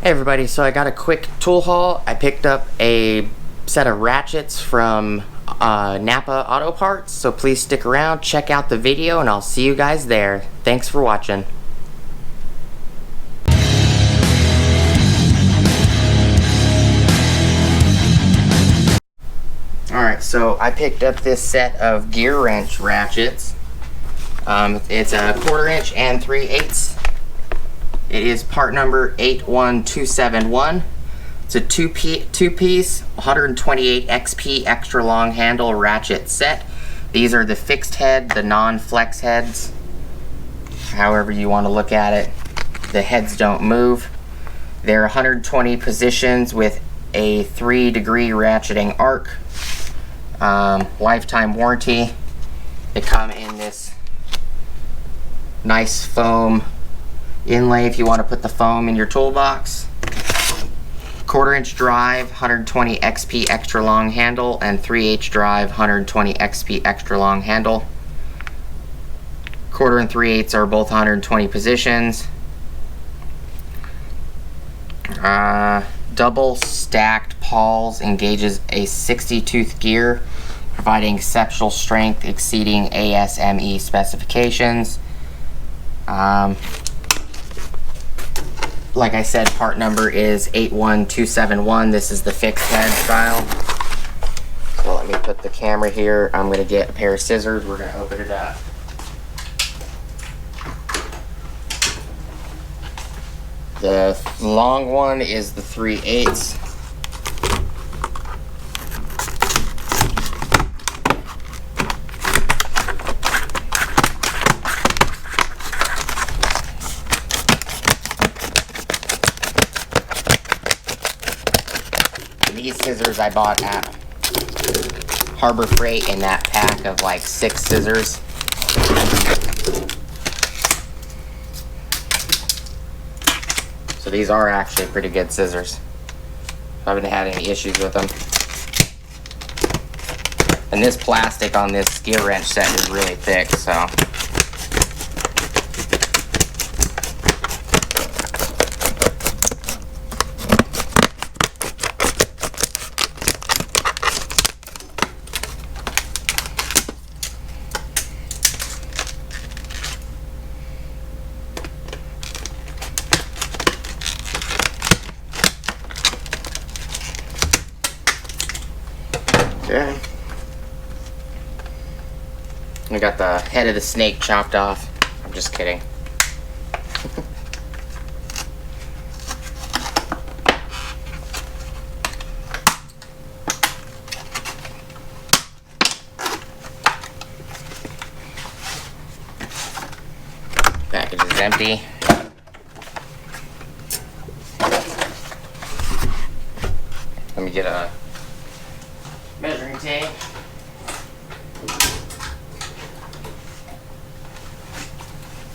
Hey everybody, so I got a quick tool haul. I picked up a set of ratchets from Napa Auto Parts, so please stick around, check out the video, and I'll see you guys there. Thanks for watching. Alright, so I picked up this set of GearWrench ratchets. It's a 1/4 inch and 3/8. It is part number 81271. It's a two-piece 128 XP extra long handle ratchet set. These are the fixed head, the non-flex heads, however you want to look at it. The heads don't move. They're 120 positions with a 3-degree ratcheting arc. Lifetime warranty. They come in this nice foam inlay if you want to put the foam in your toolbox. 1/4 inch drive, 120 XP extra long handle, and 3/8 drive, 120 XP extra long handle. 1/4 and 3/8 are both 120 positions. Double stacked pawls engages a 60-tooth gear, providing exceptional strength exceeding ASME specifications. Like I said, part number is 81271. This is the fixed head style. So let me put the camera here. I'm going to get a pair of scissors. We're going to open it up. The long one is the 3/8. These scissors I bought at Harbor Freight in that pack of like 6 scissors. So these are actually pretty good scissors. I haven't had any issues with them. And this plastic on this GearWrench set is really thick, so. Okay. I got the head of the snake chopped off. I'm just kidding. Package is empty. Let me get a measuring tape.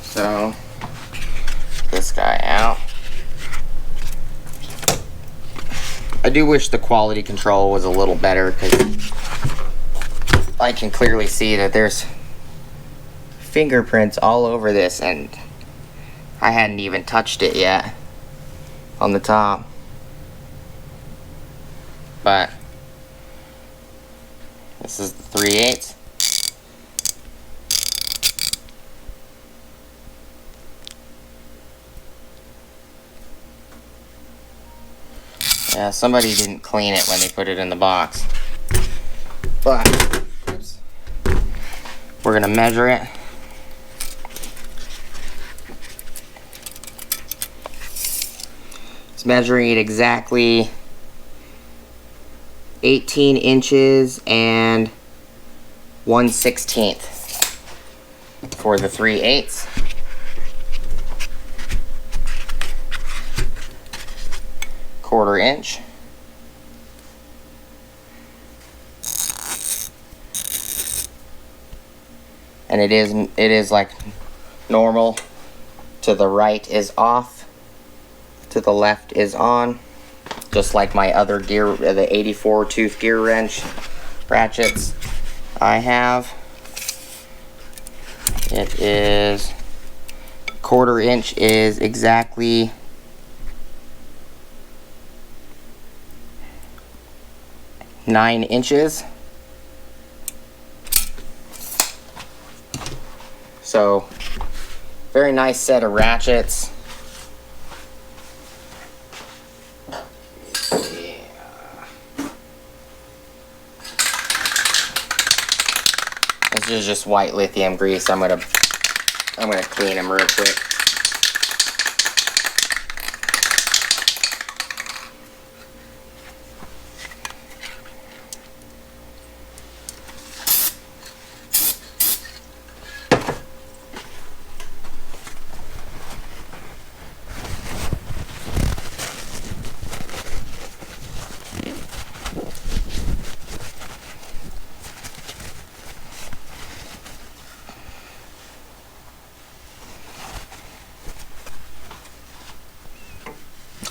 So, this guy out. I do wish the quality control was a little better because I can clearly see that there's fingerprints all over this and I hadn't even touched it yet on the top. But this is the 3/8. Yeah, somebody didn't clean it when they put it in the box. But oops, we're gonna measure it. It's measuring it exactly 18 inches and 1/16 for the 3/8. Quarter inch. And it is like normal. To the right is off, to the left is on. Just like my other gear, the 84 tooth GearWrench ratchets I have. It is 1/4 inch is exactly 9 inches. So, very nice set of ratchets. This is just white lithium grease. I'm gonna clean them real quick.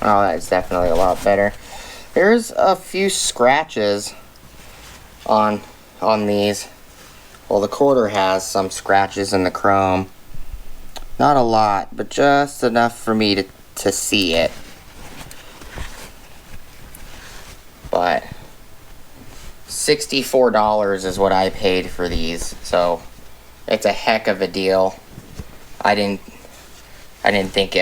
Oh, that's definitely a lot better. There's a few scratches on these. Well, the quarter has some scratches in the chrome. Not a lot, but just enough for me to see it. But $64 is what I paid for these, so it's a heck of a deal. I didn't think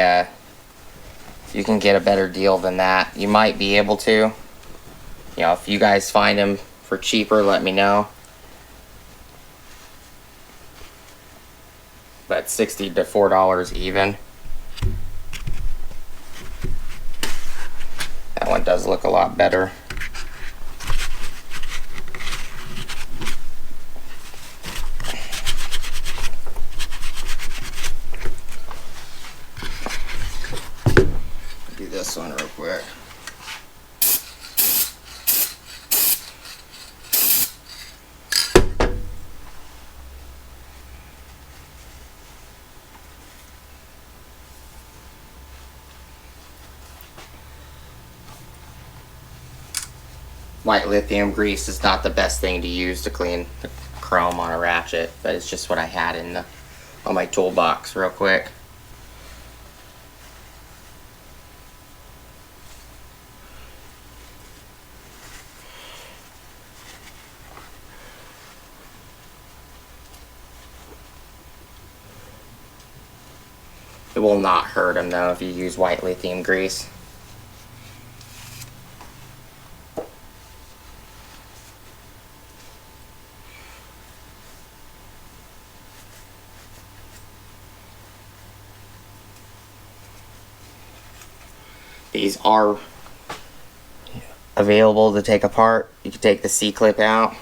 you can get a better deal than that. You might be able to. You know, if you guys find them for cheaper, let me know. But $60 to $4 even. That one does look a lot better. This one real quick. White lithium grease is not the best thing to use to clean the chrome on a ratchet, but it's just what I had on my toolbox real quick. It will not hurt them though if you use white lithium grease. These are available to take apart. You can take the C-clip out.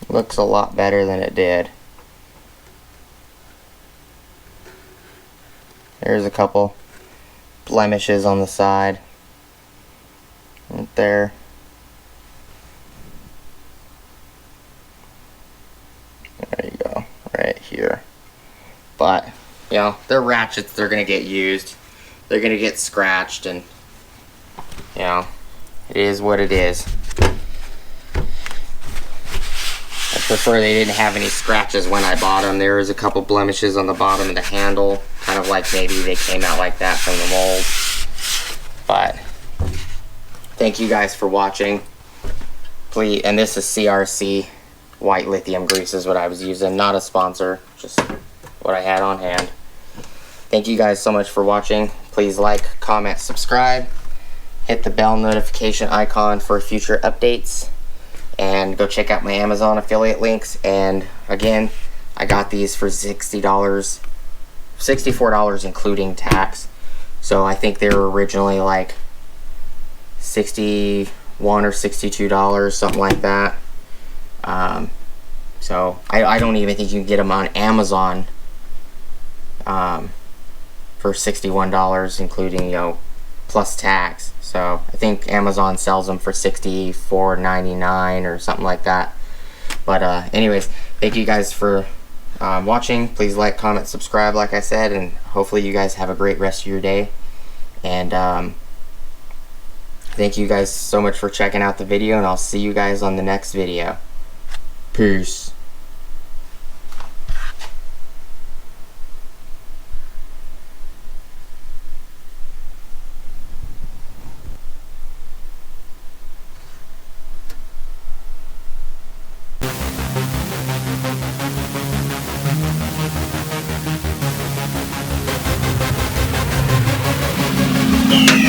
Looks a lot better than it did. There's a couple blemishes on the side. Right there. There you go. Right here. But, you know, they're ratchets. They're going to get used. They're going to get scratched. And, you know, it is what it is. I prefer they didn't have any scratches when I bought them. There was a couple blemishes on the bottom of the handle, kind of like maybe they came out like that from the mold. But thank you guys for watching. Please, and this is CRC white lithium grease is what I was using, not a sponsor, just what I had on hand. Thank you guys so much for watching. Please like, comment, subscribe, hit the bell notification icon for future updates. And go check out my Amazon affiliate links. And again, I got these for $60, $64 including tax. So I think they were originally like $61 or $62, something like that. So I don't even think you can get them on Amazon for $61, including, you know, plus tax. So I think Amazon sells them for $64.99 or something like that. But anyways, thank you guys for watching. Please like, comment, subscribe, like I said, and hopefully you guys have a great rest of your day. And Thank you guys so much for checking out the video, and I'll see you guys on the next video. Peace. Yeah.